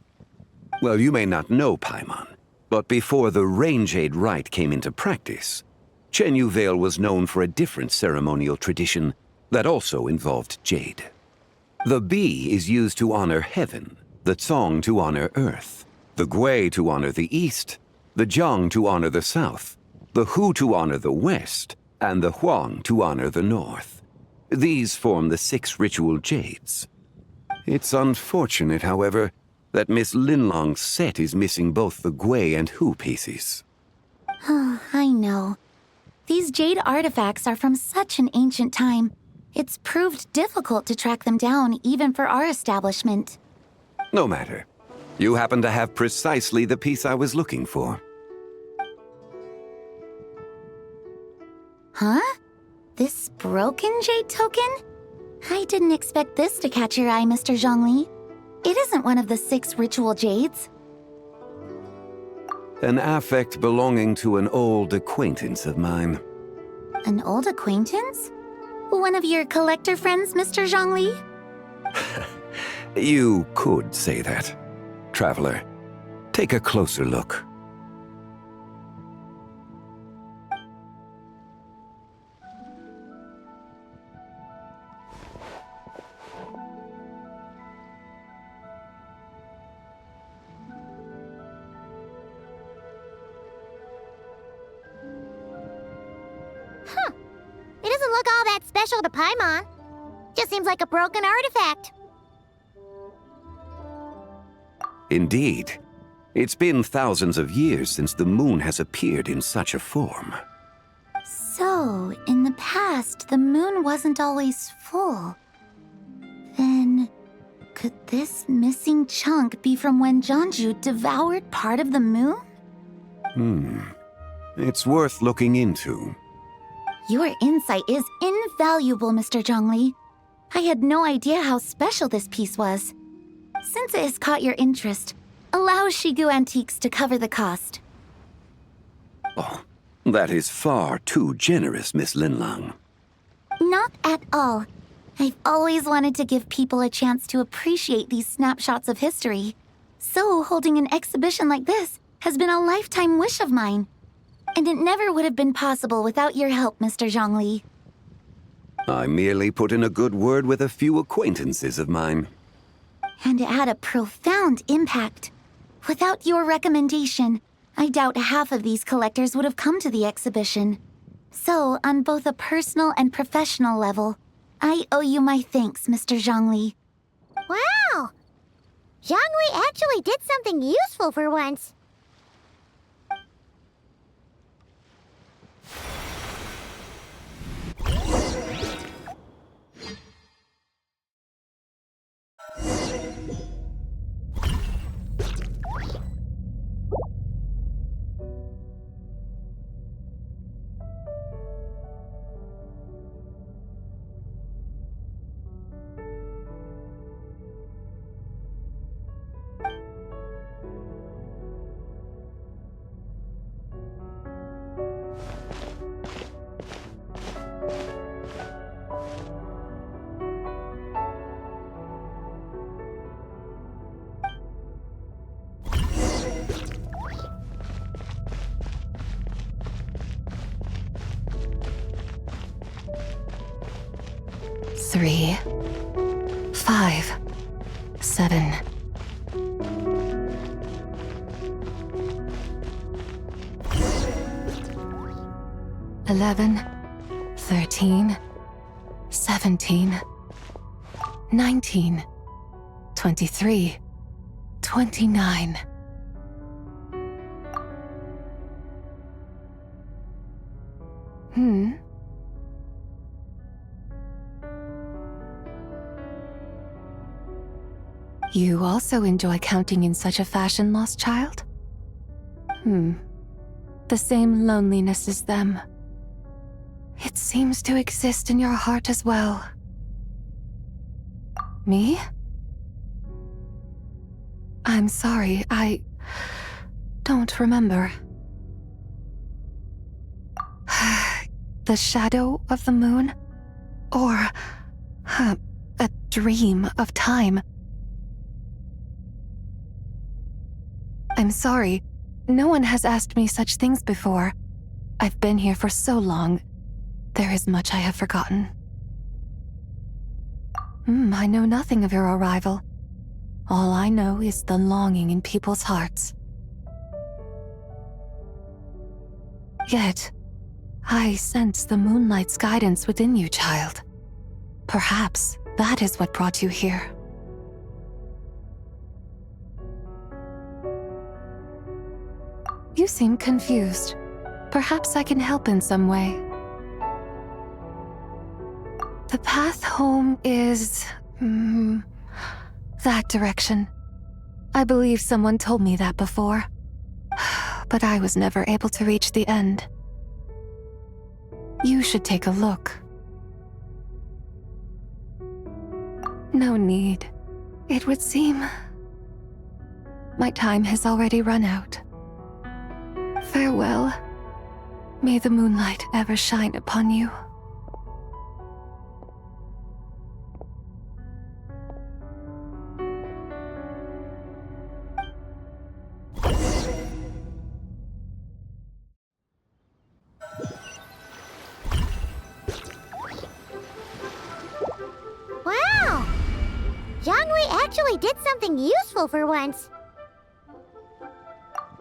Well, you may not know, Paimon, but before the rain jade rite came into practice, Chenyu Vale was known for a different ceremonial tradition that also involved jade. The bee is used to honor heaven, the Tsong to honor earth, the Gui to honor the east, the Jiang to honor the south, the Hu to honor the west, and the Huang to honor the north. These form the 6 ritual jades. It's unfortunate, however, that Miss Linlong's set is missing both the Gui and Hu pieces. I know. These jade artifacts are from such an ancient time. It's proved difficult to track them down, even for our establishment. No matter. You happen to have precisely the piece I was looking for. Huh? This broken jade token? I didn't expect this to catch your eye, Mr. Zhongli. It isn't one of the 6 ritual jades. An affect belonging to an old acquaintance of mine. An old acquaintance? One of your collector friends, Mr. Zhongli? You could say that. Traveler, take a closer look. It doesn't look all that special to Paimon. Just seems like a broken artifact. Indeed. It's been thousands of years since the moon has appeared in such a form. So, in the past, the moon wasn't always full. Then, could this missing chunk be from when Jeonju devoured part of the moon? It's worth looking into. Your insight is invaluable, Mr. Zhongli. I had no idea how special this piece was. Since it has caught your interest, allow Shigu Antiques to cover the cost. Oh, that is far too generous, Miss Linlang. Not at all. I've always wanted to give people a chance to appreciate these snapshots of history. So holding an exhibition like this has been a lifetime wish of mine. And it never would have been possible without your help, Mr. Zhongli. I merely put in a good word with a few acquaintances of mine. And it had a profound impact. Without your recommendation, I doubt half of these collectors would have come to the exhibition. So, on both a personal and professional level, I owe you my thanks, Mr. Zhongli. Wow! Zhongli actually did something useful for once. Three, 5, 7. $11, 13, 17, 19, 23, 29. You also enjoy counting in such a fashion, lost child? The same loneliness as them. It seems to exist in your heart as well. Me? I'm sorry, I don't remember. The shadow of the moon? Or a dream of time? I'm sorry. No one has asked me such things before. I've been here for so long. There is much I have forgotten. I know nothing of your arrival. All I know is the longing in people's hearts. Yet, I sense the moonlight's guidance within you, child. Perhaps that is what brought you here. You seem confused. Perhaps I can help in some way. The path home is... that direction. I believe someone told me that before. But I was never able to reach the end. You should take a look. No need. It would seem my time has already run out. Farewell. May the moonlight ever shine upon you. Wow! Zhongli actually did something useful for once.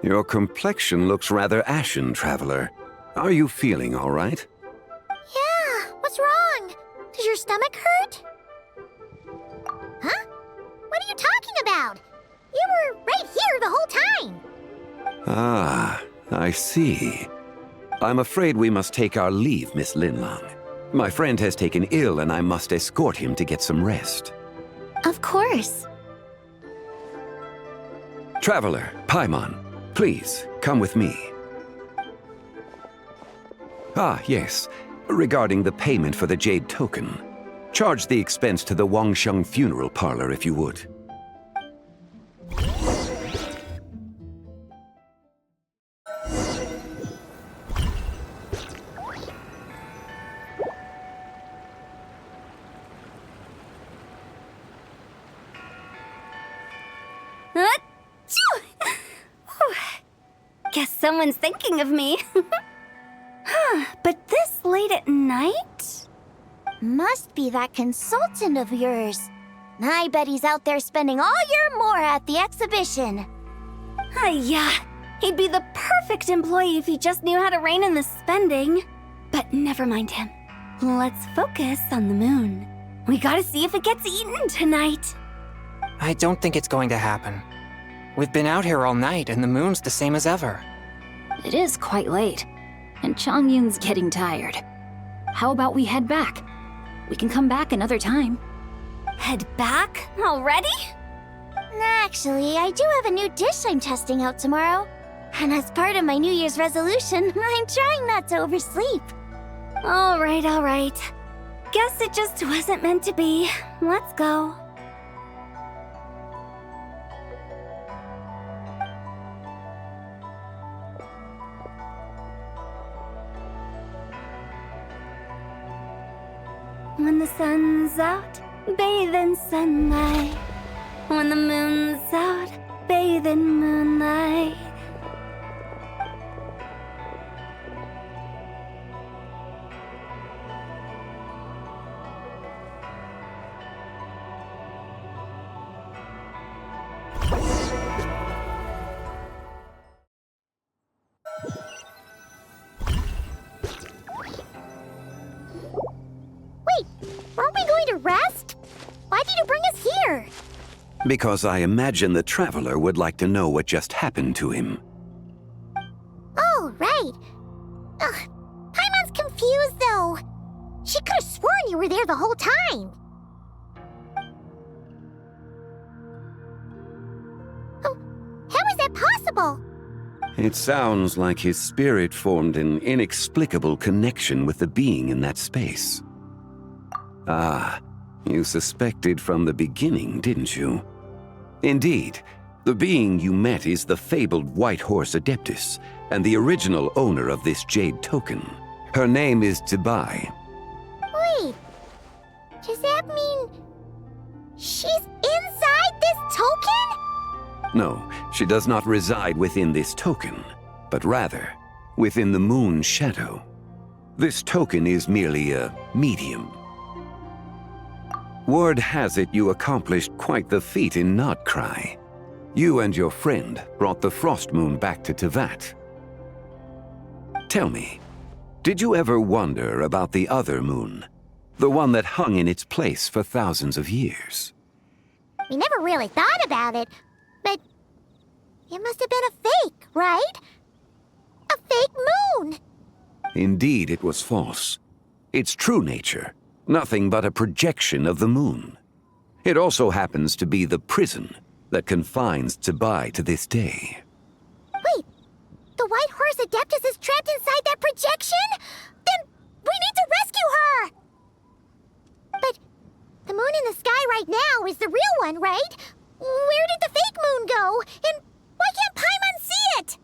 Your complexion looks rather ashen, Traveler. Are you feeling all right? Yeah, what's wrong? Does your stomach hurt? Huh? What are you talking about? You were right here the whole time. Ah, I see. I'm afraid we must take our leave, Miss Linlang. My friend has taken ill and I must escort him to get some rest. Of course. Traveler, Paimon, please, come with me. Ah, yes. Regarding the payment for the Jade Token. Charge the expense to the Wangsheng Funeral Parlor if you would. Guess someone's thinking of me. But this late at night? Must be that consultant of yours. I bet he's out there spending all year more at the exhibition. Yeah, he'd be the perfect employee if he just knew how to rein in the spending. But never mind him. Let's focus on the moon. We gotta see if it gets eaten tonight. I don't think it's going to happen. We've been out here all night and the moon's the same as ever. It is quite late, and Chongyun's getting tired. How about we head back? We can come back another time. Head back? Already? Actually, I do have a new dish I'm testing out tomorrow. And as part of my New Year's resolution, I'm trying not to oversleep. All right. Guess it just wasn't meant to be. Let's go. When the sun's out, bathe in sunlight. When the moon's out, bathe in moonlight. Aren't we going to rest? Why did you bring us here? Because I imagine the Traveler would like to know what just happened to him. Oh, right. Ugh, Paimon's confused, though. She could have sworn you were there the whole time. Oh, how is that possible? It sounds like his spirit formed an inexplicable connection with the being in that space. Ah, you suspected from the beginning, didn't you? Indeed, the being you met is the fabled White Horse Adeptus, and the original owner of this Jade Token. Her name is Tibai. Wait, does that mean she's inside this token? No, she does not reside within this token, but rather within the moon's shadow. This token is merely a medium. Word has it you accomplished quite the feat in Nodcry. You and your friend brought the Frost Moon back to Tevat. Tell me, did you ever wonder about the other moon? The one that hung in its place for thousands of years? We never really thought about it, but it must have been a fake, right? A fake moon! Indeed, it was false. Its true nature, nothing but a projection of the moon. It also happens to be the prison that confines Tibai to this day. Wait, the White Horse Adeptus is trapped inside that projection? Then we need to rescue her! But the moon in the sky right now is the real one, right? Where did the fake moon go? And why can't Paimon see it?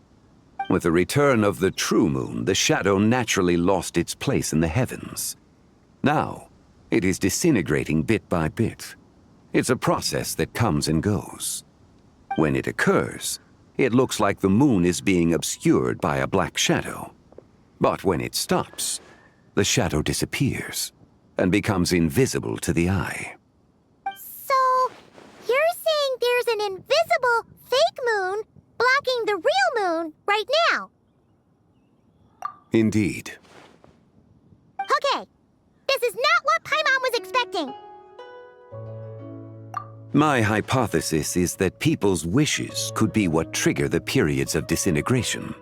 With the return of the true moon, the shadow naturally lost its place in the heavens. Now, it is disintegrating bit by bit. It's a process that comes and goes. When it occurs, it looks like the moon is being obscured by a black shadow. But when it stops, the shadow disappears and becomes invisible to the eye. So, you're saying there's an invisible fake moon blocking the real moon right now? Indeed. Okay, this is not what Paimon was expecting. My hypothesis is that people's wishes could be what trigger the periods of disintegration.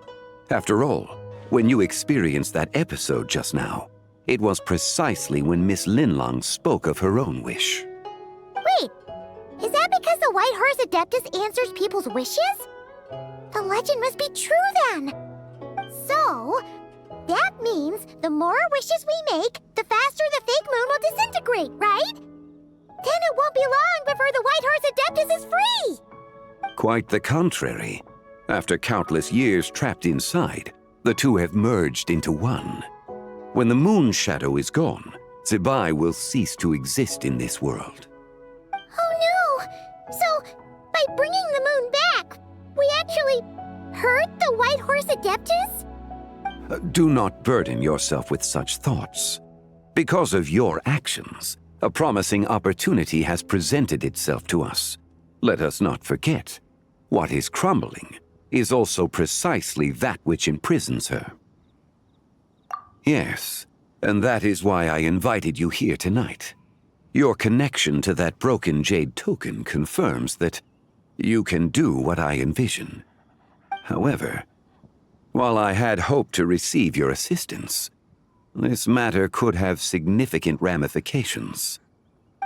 After all, when you experienced that episode just now, it was precisely when Miss Linlong spoke of her own wish. Wait, is that because the White Horse Adeptus answers people's wishes? The legend must be true then. So, that means the more wishes we make, the faster the fake moon will disintegrate, right? Then it won't be long before the White Horse Adeptus is free! Quite the contrary. After countless years trapped inside, the two have merged into one. When the moon shadow is gone, Zebai will cease to exist in this world. Oh no! So, by bringing the moon back, we actually hurt the White Horse Adeptus? Do not burden yourself with such thoughts. Because of your actions, a promising opportunity has presented itself to us. Let us not forget, what is crumbling is also precisely that which imprisons her. Yes, and that is why I invited you here tonight. Your connection to that broken jade token confirms that you can do what I envision. However, while I had hoped to receive your assistance, this matter could have significant ramifications.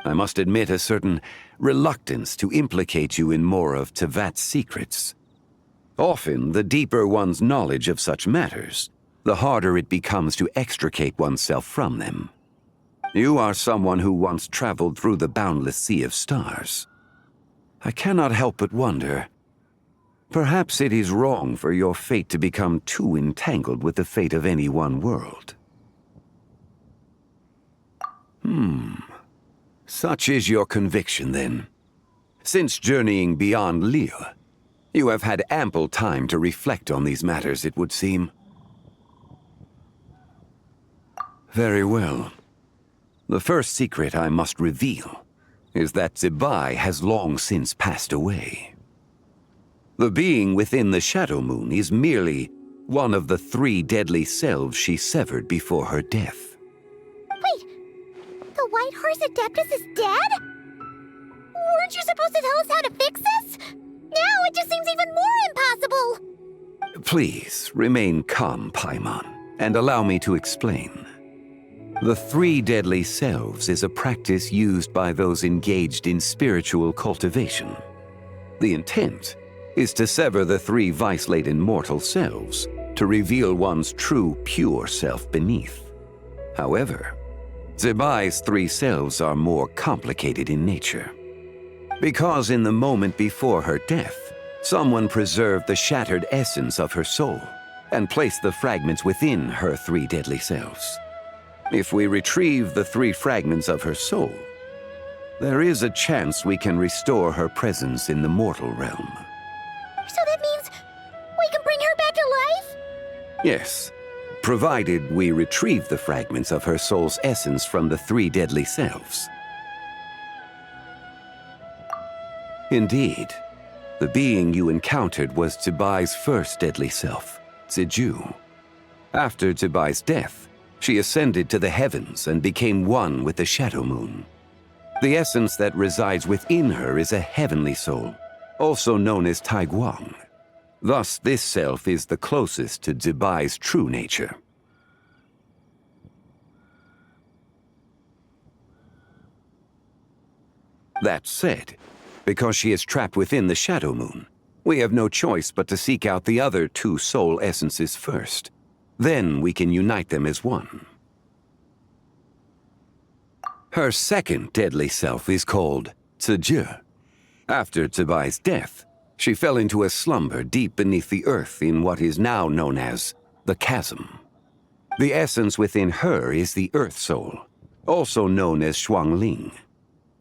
I must admit a certain reluctance to implicate you in more of Tevat's secrets. Often, the deeper one's knowledge of such matters, the harder it becomes to extricate oneself from them. You are someone who once traveled through the boundless sea of stars. I cannot help but wonder, perhaps it is wrong for your fate to become too entangled with the fate of any one world. Such is your conviction, then. Since journeying beyond Liyue, you have had ample time to reflect on these matters, it would seem. Very well. The first secret I must reveal is that Zebai has long since passed away. The being within the Shadow Moon is merely one of the 3 deadly selves she severed before her death. Wait, the White Horse Adeptus is dead? Weren't you supposed to tell us how to fix this? Now it just seems even more impossible! Please, remain calm, Paimon, and allow me to explain. The 3 deadly selves is a practice used by those engaged in spiritual cultivation. The intent is to sever the 3 vice-laden mortal selves to reveal one's true, pure self beneath. However, Zebai's 3 selves are more complicated in nature. Because in the moment before her death, someone preserved the shattered essence of her soul and placed the fragments within her 3 deadly selves. If we retrieve the 3 fragments of her soul, there is a chance we can restore her presence in the mortal realm. So that means we can bring her back to life? Yes, provided we retrieve the fragments of her soul's essence from the 3 deadly selves. Indeed, the being you encountered was Zebai's first deadly self, Ziju. After Zebai's death, she ascended to the heavens and became one with the Shadow Moon. The essence that resides within her is a heavenly soul, also known as Taiguang. Thus, this self is the closest to Zebai's true nature. That said, because she is trapped within the Shadow Moon, we have no choice but to seek out the other 2 soul essences first. Then we can unite them as one. Her second deadly self is called Tzu. After Zibai's death, she fell into a slumber deep beneath the earth in what is now known as the Chasm. The essence within her is the Earth Soul, also known as Xuangling.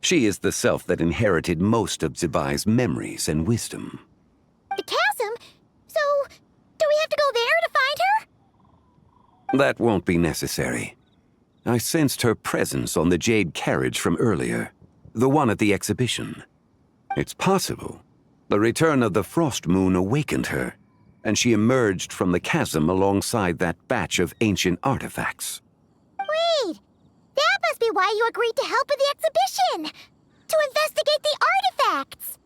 She is the self that inherited most of Zibai's memories and wisdom. The chasm? So, do we have to go there to find her? That won't be necessary. I sensed her presence on the jade carriage from earlier, the one at the exhibition. It's possible the return of the frost moon awakened her, and she emerged from the chasm alongside that batch of ancient artifacts. Wait! That must be why you agreed to help with the exhibition! To investigate the artifacts!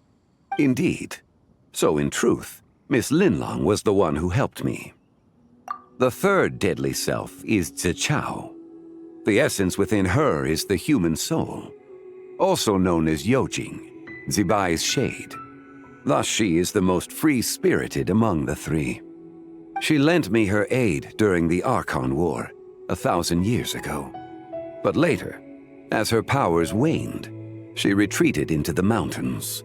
Indeed. So in truth, Miss Linlong was the one who helped me. The third deadly self is Zichao. The essence within her is the human soul, also known as Yojing, Zibai's shade. Thus she is the most free-spirited among the three. She lent me her aid during the Archon War, 1,000 years ago. But later, as her powers waned, she retreated into the mountains.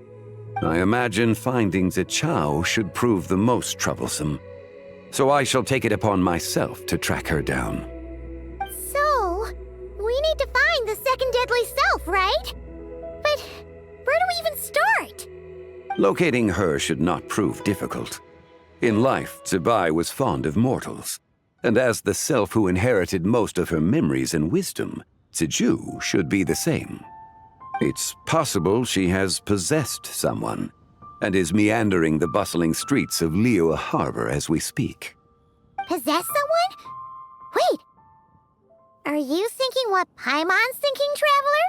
I imagine finding Zichao should prove the most troublesome, so I shall take it upon myself to track her down. So, we need to find the second deadly self, right? But where do we even start? Locating her should not prove difficult. In life, Zibai was fond of mortals, and as the self who inherited most of her memories and wisdom, Ziju should be the same. It's possible she has possessed someone, and is meandering the bustling streets of Liyue Harbor as we speak. Possess someone? Wait! Are you thinking what Paimon's thinking, Traveler?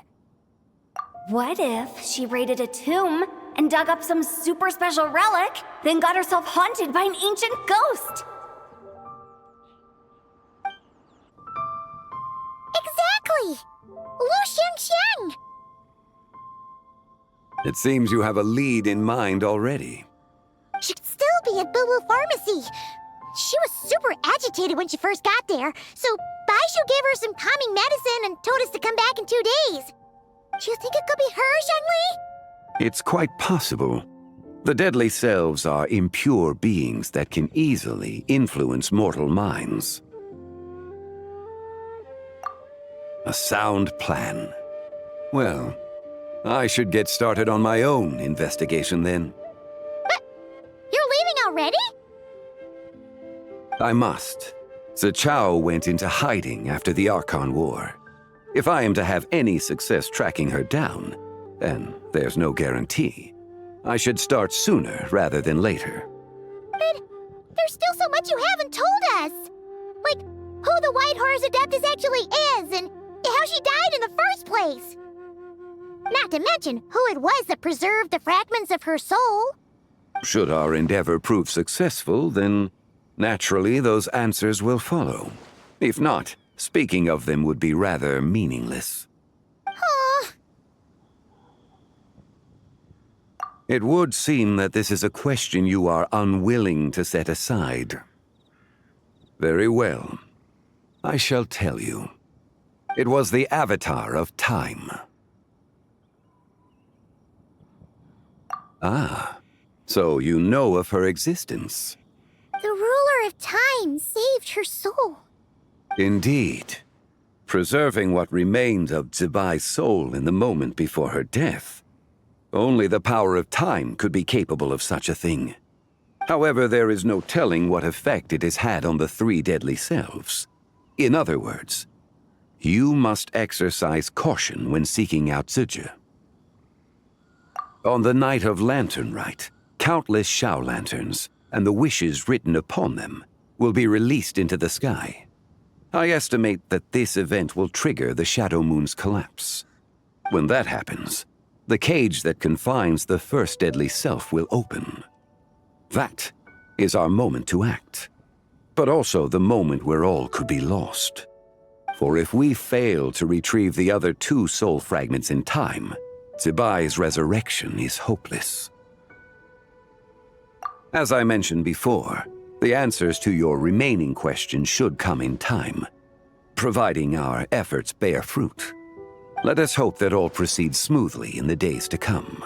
What if she raided a tomb and dug up some super special relic, then got herself haunted by an ancient ghost? Exactly! Lu Xiangxiang! It seems you have a lead in mind already. She could still be at Boo Boo Pharmacy. She was super agitated when she first got there, so Baishu gave her some calming medicine and told us to come back in 2 days. Do you think it could be her, Zhengli? It's quite possible. The deadly selves are impure beings that can easily influence mortal minds. A sound plan. Well, I should get started on my own investigation then. But you're leaving already? I must. Zichao went into hiding after the Archon War. If I am to have any success tracking her down, and there's no guarantee, I should start sooner rather than later. But there's still so much you haven't told us. Like, who the White Horse Adeptus actually is, and how she died in the first place. Not to mention who it was that preserved the fragments of her soul. Should our endeavor prove successful, then naturally those answers will follow. If not, speaking of them would be rather meaningless. Aww. It would seem that this is a question you are unwilling to set aside. Very well. I shall tell you. It was the Avatar of Time. Ah, so you know of her existence. The ruler of time saved her soul. Indeed. Preserving what remained of Zibai's soul in the moment before her death. Only the power of time could be capable of such a thing. However, there is no telling what effect it has had on the three deadly selves. In other words, you must exercise caution when seeking out Ziju. On the night of Lantern Rite, countless Shao lanterns, and the wishes written upon them, will be released into the sky. I estimate that this event will trigger the Shadow Moon's collapse. When that happens, the cage that confines the first deadly self will open. That is our moment to act, but also the moment where all could be lost. For if we fail to retrieve the other two soul fragments in time, Zibai's resurrection is hopeless. As I mentioned before, the answers to your remaining questions should come in time, providing our efforts bear fruit. Let us hope that all proceeds smoothly in the days to come.